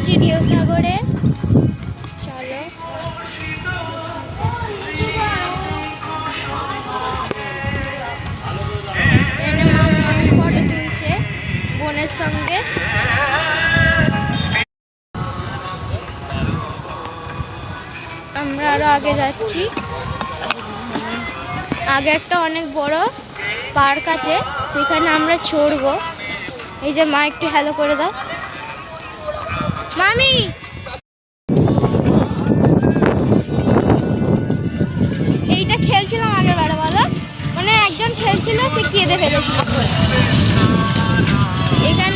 এসছি ঢেউ সাগরে। চলো ফটো তুলছে বোনের সঙ্গে। আমরা আরো আগে যাচ্ছি। আগে একটা অনেক বড় পার্ক আছে, সেখানে আমরা চড়বো। এই যে মা, একটু হ্যালো করে দাও মামি। এইটা খেলছিলাম আগের বারে, বলো মানে একজন খেলছিল, সে কেঁদে ফেলেছিল। এখানে